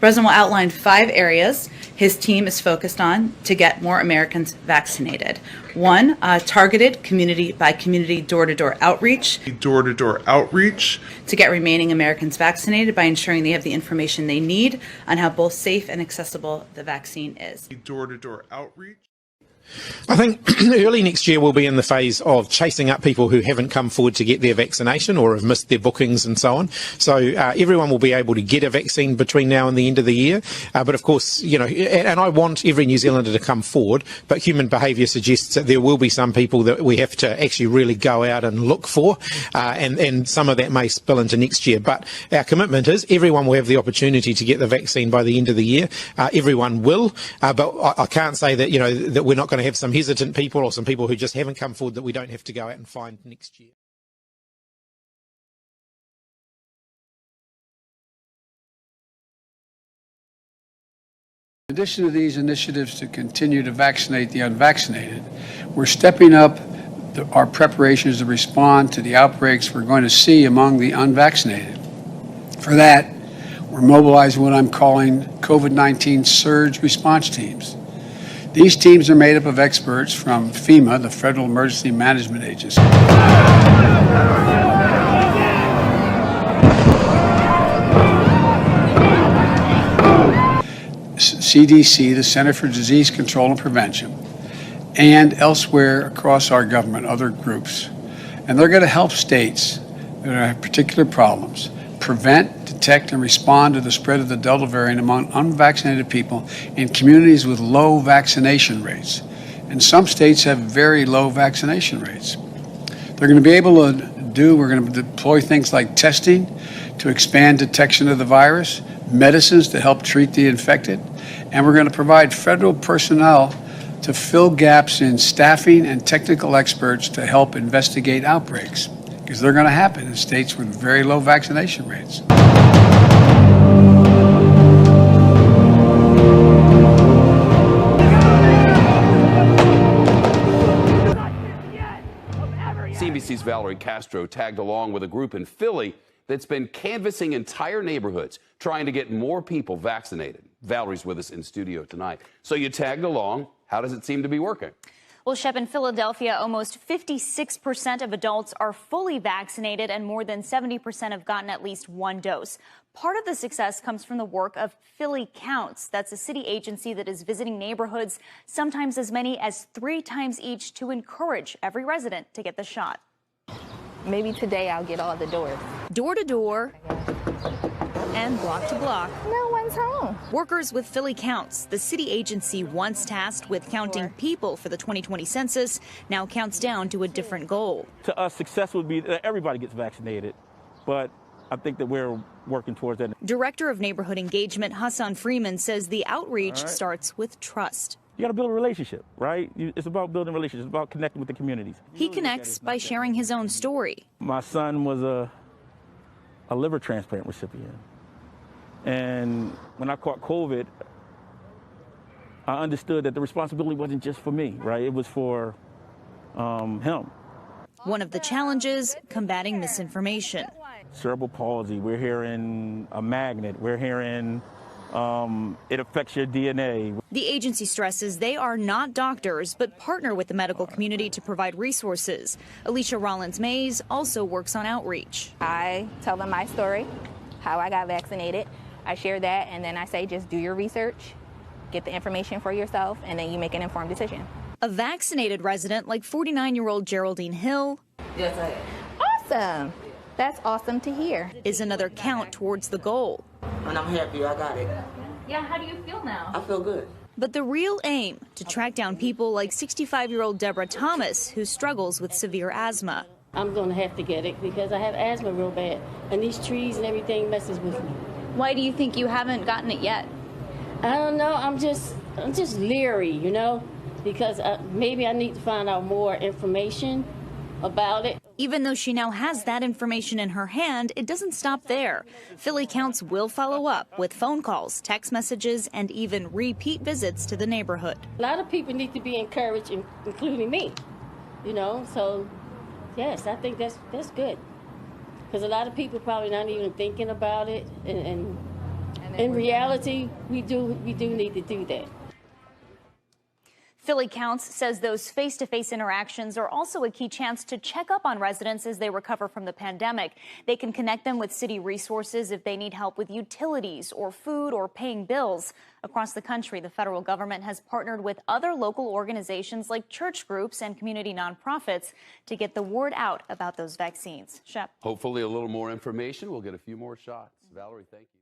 President will outline 5 areas his team is focused on to get more Americans vaccinated. 1, targeted community-by-community door-to-door outreach. Door-to-door outreach. To get remaining Americans vaccinated by ensuring they have the information they need on how both safe and accessible the vaccine is. Door-to-door outreach. I think early next year we'll be in the phase of chasing up people who haven't come forward to get their vaccination or have missed their bookings and so on. So everyone will be able to get a vaccine between now and the end of the year. But of course, you know, and I want every New Zealander to come forward, but human behaviour suggests that there will be some people that we have to actually really go out and look for, and some of that may spill into next year. But our commitment is everyone will have the opportunity to get the vaccine by the end of the year. Everyone will, but I can't say that, you know, that we're not going to have some hesitant people or some people who just haven't come forward that we don't have to go out and find next year. In addition to these initiatives to continue to vaccinate the unvaccinated, we're stepping up our preparations to respond to the outbreaks we're going to see among the unvaccinated. For that, we're mobilizing what I'm calling COVID-19 surge response teams. These teams are made up of experts from FEMA, the Federal Emergency Management Agency, CDC, the Center for Disease Control and Prevention, and elsewhere across our government, other groups. And they're going to help states that have particular problems prevent, detect, and respond to the spread of the Delta variant among unvaccinated people in communities with low vaccination rates. And some states have very low vaccination rates. They're going to be able to we're going to deploy things like testing to expand detection of the virus, medicines to help treat the infected, and we're going to provide federal personnel to fill gaps in staffing and technical experts to help investigate outbreaks, because they're going to happen in states with very low vaccination rates. CNBC's Valerie Castro tagged along with a group in Philly that's been canvassing entire neighborhoods, trying to get more people vaccinated. Valerie's with us in studio tonight. So you tagged along. How does it seem to be working? Well, Shep, in Philadelphia, almost 56% of adults are fully vaccinated and more than 70% have gotten at least one dose. Part of the success comes from the work of Philly Counts. That's a city agency that is visiting neighborhoods, sometimes as many as 3 times each, to encourage every resident to get the shot. Maybe today I'll get all the doors. Door to door and block to block. No one's home. Workers with Philly Counts, the city agency once tasked with counting people for the 2020 census, now counts down to a different goal. To us, success would be that everybody gets vaccinated, but I think that we're working towards that. Director of Neighborhood Engagement Hassan Freeman says the outreach starts with trust. You got to build a relationship, right? It's about building relationships. It's about connecting with the communities. He connects by sharing his own story. My son was a liver transplant recipient. And when I caught COVID, I understood that the responsibility wasn't just for me, right? It was for him. One of the challenges, combating misinformation. Cerebral palsy, we're hearing a magnet, we're hearing it affects your DNA. The agency stresses they are not doctors, but partner with the medical community to provide resources. Alicia Rollins-Mays also works on outreach. I tell them my story, how I got vaccinated. I share that, and then I say just do your research, get the information for yourself, and then you make an informed decision. A vaccinated resident like 49-year-old Geraldine Hill. Yes, I am. Awesome. That's awesome to hear. Is another count towards the goal. And I'm happy I got it. Yeah, how do you feel now? I feel good. But the real aim, to track down people like 65-year-old Deborah Thomas, who struggles with severe asthma. I'm going to have to get it because I have asthma real bad, and these trees and everything messes with me. Why do you think you haven't gotten it yet? I don't know. I'm just leery, you know, because maybe I need to find out more information about it. Even though she now has that information in her hand, it doesn't stop there. Philly Counts will follow up with phone calls, text messages, and even repeat visits to the neighborhood. A lot of people need to be encouraged, including me, you know, so yes, I think that's good. Because a lot of people probably not even thinking about it, and in reality, we do need to do that. Philly Counts says those face-to-face interactions are also a key chance to check up on residents as they recover from the pandemic. They can connect them with city resources if they need help with utilities or food or paying bills. Across the country, the federal government has partnered with other local organizations like church groups and community nonprofits to get the word out about those vaccines. Shep. Hopefully a little more information. We'll get a few more shots. Valerie, thank you.